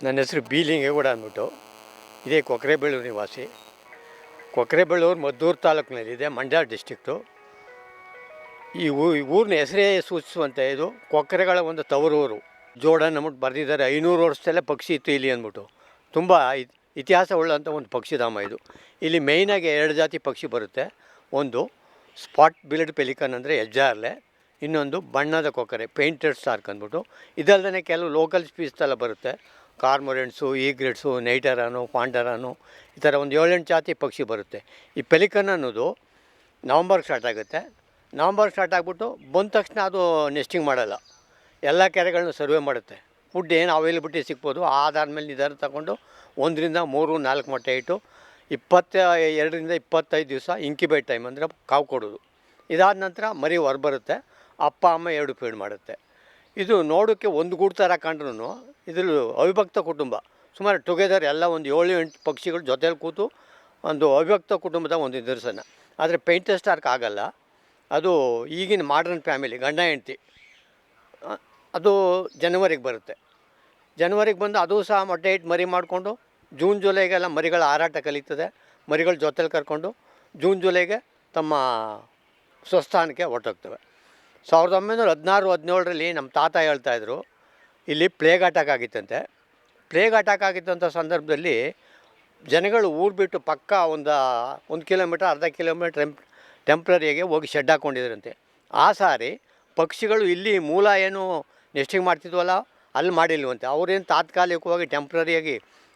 ನನ್ನ ಹೆಸರು ಬೀಲಿಂಗೇಗೌಡ ಅಂದ್ಬಿಟ್ಟು. ಇದೇ ಕೊಕ್ಕರೆ ಬೆಳ್ಳೂರು ನಿವಾಸಿ. ಕೊಕ್ಕರೆ ಬೆಳ್ಳೂರು ಮದ್ದೂರು ತಾಲೂಕಿನಲ್ಲಿದೆ, ಮಂಡ್ಯ ಡಿಸ್ಟಿಕ್ಟು. ಈ ಊರಿನ ಹೆಸರೇ ಸೂಚಿಸುವಂತೆ ಇದು ಕೊಕ್ಕರೆಗಳ ಒಂದು ತವರೂರು. ಜೋಡನ್ ಅಂದ್ಬಿಟ್ಟು ಬರೆದಿದ್ದಾರೆ. 500 ವರ್ಷದಲ್ಲೇ ಪಕ್ಷಿ ಇತ್ತು ಇಲ್ಲಿ ಅಂದ್ಬಿಟ್ಟು. ತುಂಬ ಇತಿಹಾಸ ಉಳ್ಳಂಥ ಒಂದು ಪಕ್ಷಿಧಾಮ ಇದು. ಇಲ್ಲಿ ಮೇಯ್ನಾಗಿ 2 ಜಾತಿ ಪಕ್ಷಿ ಬರುತ್ತೆ. ಒಂದು ಸ್ಪಾಟ್ ಬಿಲ್ಡ್ ಪೆಲಿಕನ್ ಅಂದರೆ ಹೆಜ್ಜಾರ್ಲೆ, ಇನ್ನೊಂದು ಬಣ್ಣದ ಕೊಕ್ಕರೆ ಪೇಂಟೆಡ್ ಸ್ಟಾರ್ಕ್ ಅಂದ್ಬಿಟ್ಟು. ಇದಲ್ಲದೆ ಕೆಲವು ಲೋಕಲ್ ಸ್ಪೀಸ್ ಎಲ್ಲ ಬರುತ್ತೆ. ಕಾರ್ಮೊರೆಂಟ್ಸು, ಈಗ್ರೆಟ್ಸು, ನೈಟರಾನು, ಪಾಂಡರಾನು, ಈ ಥರ ಒಂದು 7-8 ಜಾತಿ ಪಕ್ಷಿ ಬರುತ್ತೆ. ಈ ಪೆಲಿಕನ್ ಅನ್ನೋದು ನವಂಬರ್ಗೆ ಸ್ಟಾರ್ಟ್ ಆಗುತ್ತೆ. ನವಂಬರ್ ಸ್ಟಾರ್ಟ್ ಆಗಿಬಿಟ್ಟು ಬಂದ ತಕ್ಷಣ ಅದು ನೆಸ್ಟಿಂಗ್ ಮಾಡೋಲ್ಲ, ಎಲ್ಲ ಕೆರೆಗಳನ್ನ ಸರ್ವೆ ಮಾಡುತ್ತೆ. ಫುಡ್ ಏನು ಅವೈಲಬಿಲಿಟಿ ಸಿಗ್ಬೋದು ಅದಾದಮೇಲೆ ನಿರ್ಧಾರ ತಗೊಂಡು 1 ರಿಂದ 3-4 ಮೊಟ್ಟೆ ಇಟ್ಟು 22 ರಿಂದ 25 ದಿವಸ ಇಂಕ್ಯುಬೇಟ್ ಟೈಮ್ ಅಂದರೆ ಕಾವು ಕೊಡೋದು. ಇದಾದ ನಂತರ ಮರಿ ಹೊರಬರುತ್ತೆ. ಅಪ್ಪ ಅಮ್ಮ 2 ಫೀಡ್ ಮಾಡುತ್ತೆ. ಇದು ನೋಡೋಕ್ಕೆ ಒಂದು ಗೂಡು ಥರ ಕಂಡ್ರೂ ಇದ್ರಲ್ಲಿ ಅವಿಭಕ್ತ ಕುಟುಂಬ. ಸುಮಾರು ಟುಗೆದರ್ ಎಲ್ಲ ಒಂದು 7-8 ಪಕ್ಷಿಗಳು ಜೊತೆಲಿ ಕೂತು ಒಂದು ಅವಿಭಕ್ತ ಕುಟುಂಬದ ಒಂದು ನಿದರ್ಶನ. ಆದರೆ ಪೇಂಟೆಡ್ ಸ್ಟಾರ್ಕ್ ಆಗಲ್ಲ. ಅದು ಈಗಿನ ಮಾಡ್ರನ್ ಫ್ಯಾಮಿಲಿ, ಗಂಡ ಹೆಂಡ್ತಿ. ಅದು ಜನವರಿಗೆ ಬರುತ್ತೆ. ಜನವರಿಗೆ ಬಂದು ಅದು ಸಹ ಮೊಟ್ಟೆ ಇಟ್ಟು ಮರಿ ಮಾಡಿಕೊಂಡು ಜೂನ್ ಜುಲೈಗೆಲ್ಲ ಮರಿಗಳ ಹಾರಾಟ ಕಲಿತದೆ. ಮರಿಗಳ ಜೊತೆಲಿ ಕರ್ಕೊಂಡು ಜೂನ್ ಜುಲೈಗೆ ತಮ್ಮ ಸ್ವಸ್ಥಾನಕ್ಕೆ ಹೊರಟೋಗ್ತವೆ. 1916-17ರಲ್ಲಿ ನಮ್ಮ ತಾತ ಹೇಳ್ತಾಯಿದ್ರು, ಇಲ್ಲಿ ಪ್ಲೇಗ್ ಅಟ್ಯಾಕ್ ಆಗಿತ್ತಂತೆ. ಪ್ಲೇಗ್ ಅಟ್ಯಾಕ್ ಆಗಿದ್ದಂಥ ಸಂದರ್ಭದಲ್ಲಿ ಜನಗಳು ಊರು ಬಿಟ್ಟು ಪಕ್ಕ 1 ಕಿಲೋಮೀಟರ್, ಅರ್ಧ ಕಿಲೋಮೀಟ್ರ್ ಟೆಂಪ್ರರಿಯಾಗಿ ಹೋಗಿ ಶೆಡ್ ಹಾಕ್ಕೊಂಡಿದ್ರಂತೆ. ಆ ಸಾರಿ ಪಕ್ಷಿಗಳು ಇಲ್ಲಿ ಮೂಲ ಏನು ನೆಸ್ಟಿಂಗ್ ಮಾಡ್ತಿದ್ವಲ್ಲ ಅಲ್ಲಿ ಮಾಡಿಲ್ವಂತೆ. ಅವ್ರೇನು ತಾತ್ಕಾಲಿಕವಾಗಿ ಟೆಂಪ್ರರಿಯಾಗಿ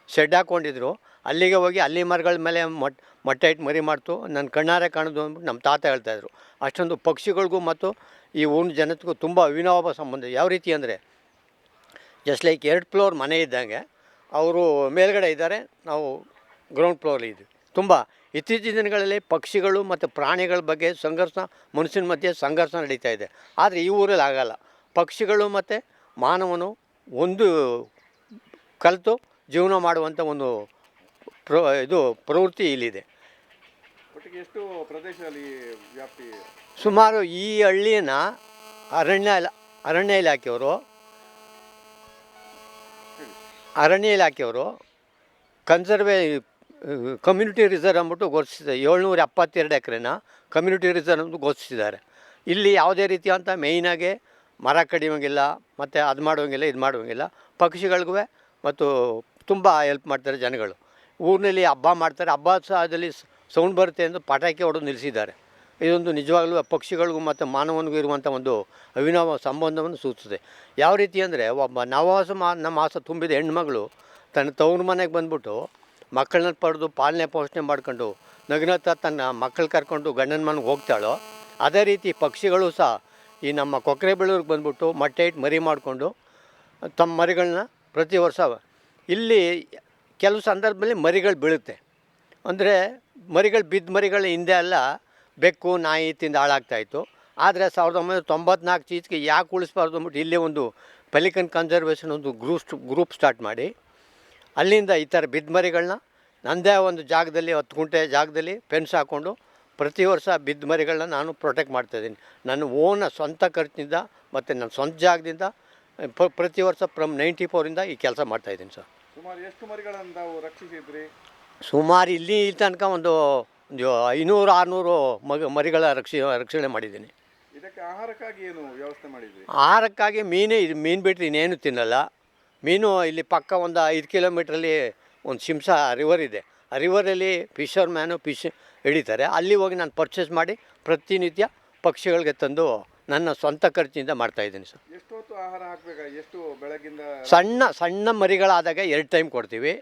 ಶೆಡ್ ಹಾಕ್ಕೊಂಡಿದ್ರು. ಅಲ್ಲಿಗೆ ಹೋಗಿ ಅಲ್ಲಿ ಮರಗಳ ಮೇಲೆ ಮೊಟ್ಟೆ ಇಟ್ಟು ಮರಿ ಮಾಡ್ತು. ನನ್ನ ಕಣ್ಣಾರೆ ಕಾಣೋದು ಅಂದ್ಬಿಟ್ಟು ನಮ್ಮ ತಾತ ಹೇಳ್ತಾಯಿದ್ರು. ಅಷ್ಟೊಂದು ಪಕ್ಷಿಗಳಿಗೂ ಮತ್ತು ಈ ಊರಿನ ಜನತೆಗೂ ತುಂಬ ಅವಿನಾಭಾವ ಸಂಬಂಧ. ಯಾವ ರೀತಿ ಅಂದರೆ ಜಸ್ಟ್ ಲೈಕ್ 2 ಫ್ಲೋರ್ ಮನೆ ಇದ್ದಂಗೆ ಅವರು ಮೇಲ್ಗಡೆ ಇದ್ದಾರೆ, ನಾವು ಗ್ರೌಂಡ್ ಫ್ಲೋರಲ್ಲಿ ಇದ್ವಿ. ತುಂಬ ಇತ್ತೀಚಿನ ದಿನಗಳಲ್ಲಿ ಪಕ್ಷಿಗಳು ಮತ್ತು ಪ್ರಾಣಿಗಳ ಬಗ್ಗೆ ಸಂಘರ್ಷ, ಮನುಷ್ಯನ ಮಧ್ಯೆ ಸಂಘರ್ಷ ನಡೀತಾ ಇದೆ. ಆದರೆ ಈ ಊರಲ್ಲಿ ಆಗಲ್ಲ. ಪಕ್ಷಿಗಳು ಮತ್ತು ಮಾನವನು ಒಂದು ಕಲಿತು ಜೀವನ ಮಾಡುವಂಥ ಒಂದು ಪ್ರವೃತ್ತಿ ಇಲ್ಲಿದೆ. ಎಷ್ಟು ಪ್ರದೇಶದಲ್ಲಿ ವ್ಯಾಪ್ತಿ? ಸುಮಾರು ಈ ಹಳ್ಳಿನ ಅರಣ್ಯ ಇಲಾಖೆಯವರು ಕಮ್ಯುನಿಟಿ ರಿಸರ್ವ್ ಅಂದ್ಬಿಟ್ಟು ಘೋಷಿಸಿದ್ದಾರೆ. 772 ಎಕರೆನ ಕಮ್ಯುನಿಟಿ ರಿಸರ್ವ್ ಅಂತ ಘೋಷಿಸಿದ್ದಾರೆ. ಇಲ್ಲಿ ಯಾವುದೇ ರೀತಿಯಂಥ ಮೇಯ್ನಾಗೆ ಮರ ಕಡಿಯೋಂಗಿಲ್ಲ, ಮತ್ತು ಅದು ಮಾಡೋಂಗಿಲ್ಲ, ಇದು ಮಾಡೋಂಗಿಲ್ಲ. ಪಕ್ಷಿಗಳಿಗೂ ಮತ್ತು ತುಂಬ ಹೆಲ್ಪ್ ಮಾಡ್ತಾರೆ ಜನಗಳು. ಊರಿನಲ್ಲಿ ಹಬ್ಬ ಮಾಡ್ತಾರೆ. ಹಬ್ಬ ಸಹದಲ್ಲಿ ಸೌಂಡ್ ಬರುತ್ತೆ ಎಂದು ಪಟಾಕಿ ಹೊಡೆದು ನಿಲ್ಲಿಸಿದ್ದಾರೆ. ಇದೊಂದು ನಿಜವಾಗಲೂ ಪಕ್ಷಿಗಳಿಗೂ ಮತ್ತು ಮಾನವನಿಗೂ ಇರುವಂಥ ಒಂದು ಅವಿನಾಭಾವ ಸಂಬಂಧವನ್ನು ಸೂಚಿಸುತ್ತೆ. ಯಾವ ರೀತಿ ಅಂದರೆ ಒಬ್ಬ ನಮ್ಮ ಮಾಸ ತುಂಬಿದ ಹೆಣ್ಮಗಳು ತನ್ನ ತವ್ರ ಮನೆಗೆ ಬಂದ್ಬಿಟ್ಟು ಮಕ್ಕಳನ್ನ ಪಡೆದು ಪಾಲನೆ ಪೋಷಣೆ ಮಾಡ್ಕೊಂಡು ನಗ್ನತ್ತ ತನ್ನ ಮಕ್ಕಳು ಕರ್ಕೊಂಡು ಗಂಡನ ಮನೆಗೆ ಹೋಗ್ತಾಳೋ, ಅದೇ ರೀತಿ ಪಕ್ಷಿಗಳು ಸಹ ಈ ನಮ್ಮ ಕೊಕ್ಕರೆ ಬೆಳ್ಳೂರಿಗೆ ಬಂದ್ಬಿಟ್ಟು ಮೊಟ್ಟೆ ಇಟ್ಟು ಮರಿ ಮಾಡಿಕೊಂಡು ತಮ್ಮ ಮರಿಗಳನ್ನ ಪ್ರತಿ ವರ್ಷ ಇಲ್ಲಿ ಕೆಲವು ಸಂದರ್ಭದಲ್ಲಿ ಮರಿಗಳು ಬೀಳುತ್ತೆ. ಅಂದರೆ ಬಿದ್ದ ಮರಿಗಳ ಹಿಂದೆ ಎಲ್ಲ ಬೆಕ್ಕು, ನಾಯಿ ತಿಂದು ಹಾಳಾಗ್ತಾಯಿತ್ತು. ಆದರೆ 1994 ಈಚೆಗೆ ಯಾಕೆ ಉಳಿಸ್ಬಾರ್ದು ಅಂದ್ಬಿಟ್ಟು ಇಲ್ಲೇ ಒಂದು ಪೆಲಿಕನ್ ಕನ್ಸರ್ವೇಷನ್ ಒಂದು ಗ್ರೂಪ್ ಸ್ಟಾರ್ಟ್ ಮಾಡಿ ಅಲ್ಲಿಂದ ಈ ಥರ ಬಿದ್ದ ಮರಿಗಳನ್ನ ನನ್ನದೇ ಒಂದು ಜಾಗದಲ್ಲಿ 10 ಗುಂಟೆ ಜಾಗದಲ್ಲಿ ಫೆನ್ಸ್ ಹಾಕ್ಕೊಂಡು ಪ್ರತಿ ವರ್ಷ ಬಿದ್ದ ಮರಿಗಳನ್ನ ನಾನು ಪ್ರೊಟೆಕ್ಟ್ ಮಾಡ್ತಾಯಿದ್ದೀನಿ. ನನ್ನ ಸ್ವಂತ ಖರ್ಚಿನಿಂದ ಮತ್ತು ನನ್ನ ಸ್ವಂತ ಜಾಗದಿಂದ ಪ್ರತಿ ವರ್ಷ ಫ್ರಮ್ 94ರಿಂದ ಈ ಕೆಲಸ ಮಾಡ್ತಾಯಿದ್ದೀನಿ ಸರ್. ಸುಮಾರು ಎಷ್ಟು ಮರಿಗಳನ್ನು ತಾವು ರಕ್ಷಿಸಿದ್ರಿ? ಸುಮಾರು ಇಲ್ಲಿ ತನಕ ಒಂದು 500-600 ಮರಿಗಳ ರಕ್ಷಣೆ ಮಾಡಿದ್ದೀನಿ. ಇದಕ್ಕೆ ಆಹಾರಕ್ಕಾಗಿ ಏನು ವ್ಯವಸ್ಥೆ ಮಾಡಿದ್ರಿ? ಆಹಾರಕ್ಕಾಗಿ ಮೀನು ಬಿಟ್ಟರೆ ಇನ್ನೇನು ತಿನ್ನಲ್ಲ. ಮೀನು ಇಲ್ಲಿ ಪಕ್ಕ ಒಂದು 5 ಕಿಲೋಮೀಟ್ರಲ್ಲಿ ಒಂದು ಶಿಂಸಾ ರಿವರ್ ಇದೆ. ಆ ರಿವರಲ್ಲಿ ಫಿಶರ್ ಮ್ಯಾನು ಫಿಶ್ ಹಿಡಿತಾರೆ. ಅಲ್ಲಿ ಹೋಗಿ ನಾನು ಪರ್ಚೇಸ್ ಮಾಡಿ ಪ್ರತಿನಿತ್ಯ ಪಕ್ಷಿಗಳಿಗೆ ತಂದು ನನ್ನ ಸ್ವಂತ ಖರ್ಚಿನಿಂದ ಮಾಡ್ತಾಯಿದ್ದೀನಿ ಸರ್. ಎಷ್ಟು ಹೊತ್ತು ಆಹಾರ ಹಾಕಬೇಕಾ? ಎಷ್ಟು ಬೆಳಗಿಂದ? ಸಣ್ಣ ಮರಿಗಳಾದಾಗ 2 ಟೈಮ್ ಕೊಡ್ತೀವಿ.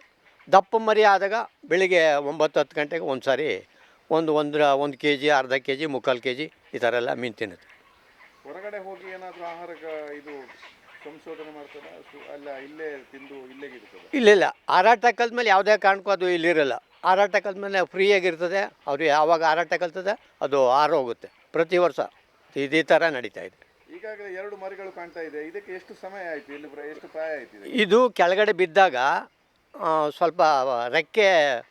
ದಪ್ಪ ಮರಿ ಆದಾಗ ಬೆಳಿಗ್ಗೆ 9-10 ಗಂಟೆಗೆ ಒಂದು ಸಾರಿ ಒಂದು ಕೆ ಜಿ, ಅರ್ಧ ಕೆ ಜಿ, 3/4 ಕೆ ಜಿ ಈ ಥರ ಎಲ್ಲ ಮೀನು ತಿನ್ನುತ್ತೆ. ಹೊರಗಡೆ ಹೋಗಿ ಏನಾದರೂ ಆಹಾರಕ್ಕೆ ಇದು ಸಂಶೋಧನೆ ಮಾಡ್ತಾರೆ ಅಲ್ಲ, ಇಲ್ಲೇ ತಿಂದು ಇಲ್ಲೇ ಇರ್ತದೆ? ಇಲ್ಲ, ಹಾರಾಟ ಕಲ್ತ್ಮೇಲೆ ಯಾವುದೇ ಕಾರಣಕ್ಕೂ ಅದು ಇಲ್ಲಿರಲ್ಲ. ಹಾರಾಟ ಕಲ್ತ್ಮೇಲೆ ಫ್ರೀಯಾಗಿರ್ತದೆ. ಅವರು ಯಾವಾಗ ಹಾರಾಟ ಕಲ್ತದೆ ಅದು ಹೋಗುತ್ತೆ. ಪ್ರತಿ ವರ್ಷ ಇದೇ ಥರ ನಡೀತಾ ಇದೆ. ಈಗಾಗಲೇ 2 ಮರಿಗಳು ಕಾಣ್ತಾ ಇದೆ. ಇದಕ್ಕೆ ಎಷ್ಟು ಸಮಯ ಆಯಿತು? ಇಲ್ಲಿ ಎಷ್ಟು ಪ್ರಾಯ ಆಯಿತು? ಇದು ಕೆಳಗಡೆ ಬಿದ್ದಾಗ ಸ್ವಲ್ಪ ರೆಕ್ಕೆ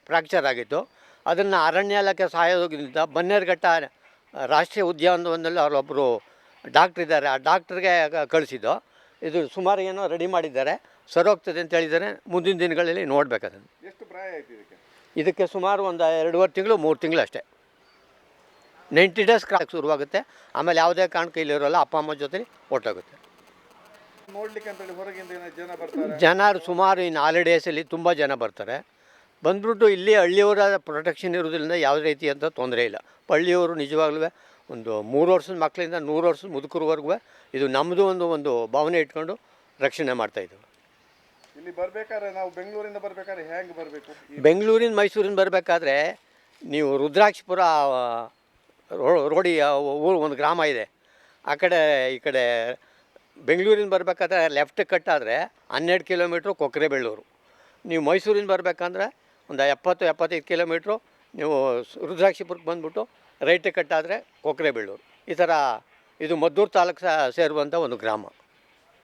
ಫ್ರ್ಯಾಕ್ಚರ್ ಆಗಿತ್ತು. ಅದನ್ನು ಅರಣ್ಯ ಇಲಾಖೆ ಸಹಯೋಗದಿಂದ ಬನ್ನೇರುಘಟ್ಟ ರಾಷ್ಟ್ರೀಯ ಉದ್ಯಾನವನದಲ್ಲಿ ಅವರೊಬ್ಬರು ಡಾಕ್ಟ್ರ್ ಇದ್ದಾರೆ. ಆ ಡಾಕ್ಟ್ರಿಗೆ ಕಳಿಸಿದ್ದು. ಇದು ಸುಮಾರು ಏನೋ ರೆಡಿ ಮಾಡಿದ್ದಾರೆ, ಸರೋಗ್ತದೆ ಅಂತ ಹೇಳಿದ್ದಾರೆ. ಮುಂದಿನ ದಿನಗಳಲ್ಲಿ ನೋಡ್ಬೇಕು ಅದನ್ನು. ಎಷ್ಟು ಪ್ರಾಯ ಆಯ್ತು ಇದಕ್ಕೆ? ಇದಕ್ಕೆ ಸುಮಾರು ಒಂದು 2.5 ತಿಂಗಳು 3 ತಿಂಗಳು ಅಷ್ಟೇ. 90 ಡೇಸ್ ಕ್ರಾಕ್ ಶುರುವಾಗುತ್ತೆ. ಆಮೇಲೆ ಯಾವುದೇ ಕಾರಣಕ್ಕೆ ಇಲ್ಲಿರೋಲ್ಲ, ಅಪ್ಪ ಅಮ್ಮ ಜೊತೆ ಹೊರಟೋಗುತ್ತೆ. ನೋಡ್ಲಿಕ್ಕೆ ಅಂತೇಳಿ ಹೊರಗಿಂದ ಜನ ಬರ್ತಾರೆ? ಜನ ಸುಮಾರು ಇನ್ನು ಹಾಲಿಡೇಸಲ್ಲಿ ತುಂಬ ಜನ ಬರ್ತಾರೆ. ಬಂದ್ಬಿಟ್ಟು ಇಲ್ಲಿ ಹಳ್ಳಿಯವರ ಪ್ರೊಟೆಕ್ಷನ್ ಇರೋದ್ರಿಂದ ಯಾವುದೇ ರೀತಿ ಅಂತ ತೊಂದರೆ ಇಲ್ಲ. ಹಳ್ಳಿಯವರು ನಿಜವಾಗ್ಲೂ ಒಂದು 3 ವರ್ಷದ ಮಕ್ಕಳಿಂದ 100 ವರ್ಷದ ಮುದುಕರವರೆಗೂ ಇದು ನಮ್ಮದು ಒಂದು ಭಾವನೆ ಇಟ್ಕೊಂಡು ರಕ್ಷಣೆ ಮಾಡ್ತಾಯಿದ್ದೀವಿ. ಇಲ್ಲಿ ಬರಬೇಕಾದ್ರೆ ನಾವು ಬೆಂಗಳೂರಿಂದ ಬರಬೇಕಾದ್ರೆ ಹೇಗೆ ಬರಬೇಕು? ಬೆಂಗಳೂರಿಂದ ಮೈಸೂರಿಂದ ಬರಬೇಕಾದ್ರೆ ನೀವು ರುದ್ರಾಕ್ಷಿಪುರ ರೋಡಿ ಊರು ಒಂದು ಗ್ರಾಮ ಇದೆ, ಆ ಕಡೆ ಈ ಕಡೆ ಬೆಂಗಳೂರಿಂದ ಬರಬೇಕಾದ್ರೆ ಲೆಫ್ಟ್ ಕಟ್ಟಾದರೆ 12 ಕಿಲೋಮೀಟ್ರು ಕೊಕ್ಕರೆ ಬೆಳ್ಳೂರು. ನೀವು ಮೈಸೂರಿಂದ ಬರಬೇಕಂದ್ರೆ ಒಂದು 70-75 ಕಿಲೋಮೀಟ್ರು ನೀವು ರುದ್ರಾಕ್ಷಿಪುರಕ್ಕೆ ಬಂದುಬಿಟ್ಟು ರೈಟ್ ಕಟ್ಟಾದರೆ ಕೊಕ್ಕರೆ ಬೆಳ್ಳೂರು. ಈ ಥರ ಇದು ಮದ್ದೂರು ತಾಲೂಕು ಸೇರುವಂಥ ಒಂದು ಗ್ರಾಮ.